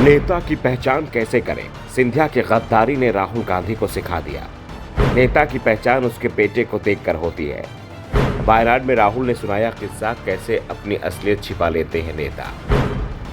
नेता की पहचान कैसे करें? सिंधिया की गद्दारी ने राहुल गांधी को सिखा दिया। नेता की पहचान उसके बेटे को देखकर होती है। वायनाड में राहुल ने सुनाया किस्सा कैसे अपनी असलियत छिपा लेते हैं नेता।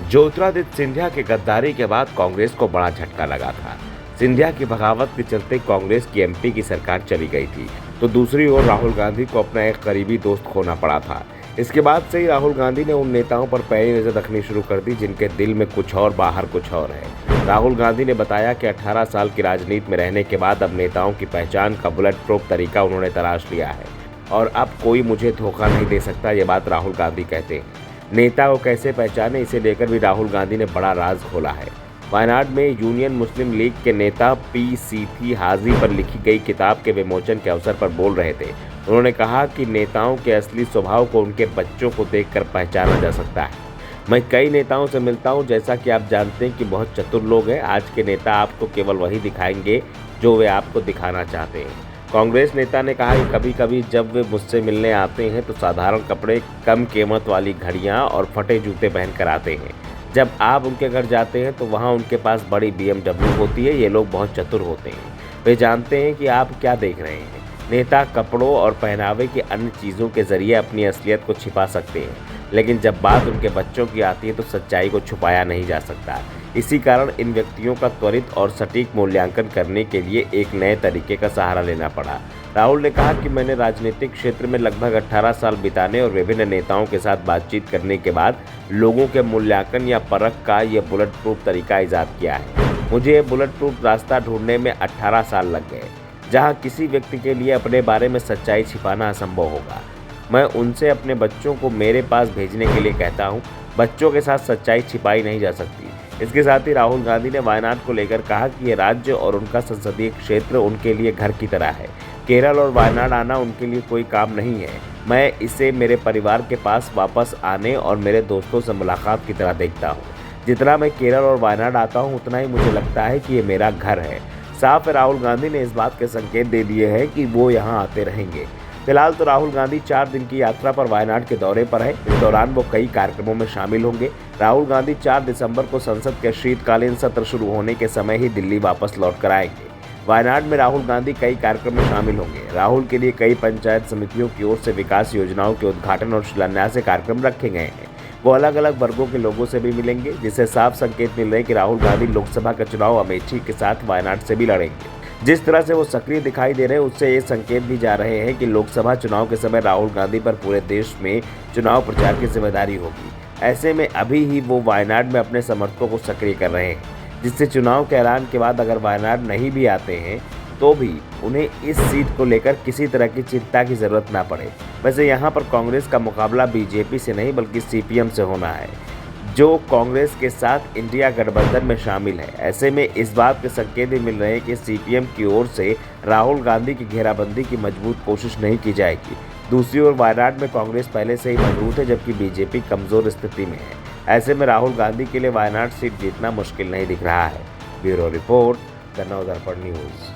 ज्योतिरादित्य सिंधिया की गद्दारी के बाद कांग्रेस को बड़ा झटका लगा था। सिंधिया की बगावत के चलते कांग्रेस की एमपी की सरकार चली गई थी, तो दूसरी ओर राहुल गांधी को अपना एक करीबी दोस्त खोना पड़ा था। इसके बाद से ही राहुल गांधी ने उन नेताओं पर पैनी नजर रखनी शुरू कर दी जिनके दिल में कुछ और बाहर कुछ और है। राहुल गांधी ने बताया कि 18 साल की राजनीति में रहने के बाद अब नेताओं की पहचान का बुलेट प्रूफ तरीका उन्होंने तलाश लिया है और अब कोई मुझे धोखा नहीं दे सकता, ये बात राहुल गांधी कहते हैं। नेता को कैसे पहचाने, इसे लेकर भी राहुल गांधी ने बड़ा राज खोला है। वायनाड में यूनियन मुस्लिम लीग के नेता पी हाजी पर लिखी गई किताब के विमोचन के अवसर पर बोल रहे थे। उन्होंने कहा कि नेताओं के असली स्वभाव को उनके बच्चों को देखकर पहचाना जा सकता है। मैं कई नेताओं से मिलता हूं, जैसा कि आप जानते हैं कि बहुत चतुर लोग हैं। आज के नेता आपको केवल वही दिखाएंगे जो वे आपको दिखाना चाहते हैं। कांग्रेस नेता ने कहा कि कभी कभी जब वे मुझसे मिलने आते हैं तो साधारण कपड़े, कम कीमत वाली घड़ियां और फटे जूते पहनकर आते हैं। जब आप उनके घर जाते हैं तो वहां उनके पास बड़ी BMW होती है। ये लोग बहुत चतुर होते हैं, वे जानते हैं कि आप क्या देख रहे हैं। नेता कपड़ों और पहनावे की अन्य चीज़ों के जरिए अपनी असलियत को छिपा सकते हैं, लेकिन जब बात उनके बच्चों की आती है तो सच्चाई को छुपाया नहीं जा सकता। इसी कारण इन व्यक्तियों का त्वरित और सटीक मूल्यांकन करने के लिए एक नए तरीके का सहारा लेना पड़ा। राहुल ने कहा कि मैंने राजनीतिक क्षेत्र में लगभग 18 साल बिताने और विभिन्न नेताओं के साथ बातचीत करने के बाद लोगों के मूल्यांकन या परख का यह बुलेट प्रूफ तरीका ईजाद किया है। मुझे ये बुलेट प्रूफ रास्ता ढूंढने में 18 साल लग गए, जहां किसी व्यक्ति के लिए अपने बारे में सच्चाई छिपाना असंभव होगा। मैं उनसे अपने बच्चों को मेरे पास भेजने के लिए कहता हूं। बच्चों के साथ सच्चाई छिपाई नहीं जा सकती। इसके साथ ही राहुल गांधी ने वायनाड को लेकर कहा कि ये राज्य और उनका संसदीय क्षेत्र उनके लिए घर की तरह है। केरल और वायनाड आना उनके लिए कोई काम नहीं है। मैं इसे मेरे परिवार के पास वापस आने और मेरे दोस्तों से मुलाकात की तरह देखता हूँ। जितना मैं केरल और वायनाड आता हूँ उतना ही मुझे लगता है कि ये मेरा घर है। साफ राहुल गांधी ने इस बात के संकेत दे दिए हैं कि वो यहाँ आते रहेंगे। फिलहाल तो राहुल गांधी 4 दिन की यात्रा पर वायनाड के दौरे पर है। इस दौरान वो कई कार्यक्रमों में शामिल होंगे। राहुल गांधी 4 दिसंबर को संसद के शीतकालीन सत्र शुरू होने के समय ही दिल्ली वापस लौट कर आएंगे। वायनाड में राहुल गांधी कई कार्यक्रम में शामिल होंगे। राहुल के लिए कई पंचायत समितियों की ओर से विकास योजनाओं के उद्घाटन और शिलान्यास के कार्यक्रम रखे गए हैं। वो अलग अलग वर्गों के लोगों से भी मिलेंगे, जिससे साफ संकेत मिल रहे हैं कि राहुल गांधी लोकसभा का चुनाव अमेठी के साथ वायनाड से भी लड़ेंगे। जिस तरह से वो सक्रिय दिखाई दे रहे हैं उससे ये संकेत भी जा रहे हैं कि लोकसभा चुनाव के समय राहुल गांधी पर पूरे देश में चुनाव प्रचार की जिम्मेदारी होगी। ऐसे में अभी ही वो वायनाड में अपने समर्थकों को सक्रिय कर रहे हैं, जिससे चुनाव के ऐलान के बाद अगर वायनाड नहीं भी आते हैं तो भी उन्हें इस सीट को लेकर किसी तरह की चिंता की जरूरत ना पड़े। वैसे यहाँ पर कांग्रेस का मुकाबला बीजेपी से नहीं बल्कि सीपीएम से होना है, जो कांग्रेस के साथ इंडिया गठबंधन में शामिल है। ऐसे में इस बात के संकेत भी मिल रहे हैं कि सीपीएम की ओर से राहुल गांधी की घेराबंदी की मजबूत कोशिश नहीं की जाएगी। दूसरी ओर वायनाड में कांग्रेस पहले से ही मजबूत है, जबकि बीजेपी कमजोर स्थिति में है। ऐसे में राहुल गांधी के लिए वायनाड सीट जीतना मुश्किल नहीं दिख रहा है। ब्यूरो रिपोर्ट, कन्नौज दर्पण न्यूज।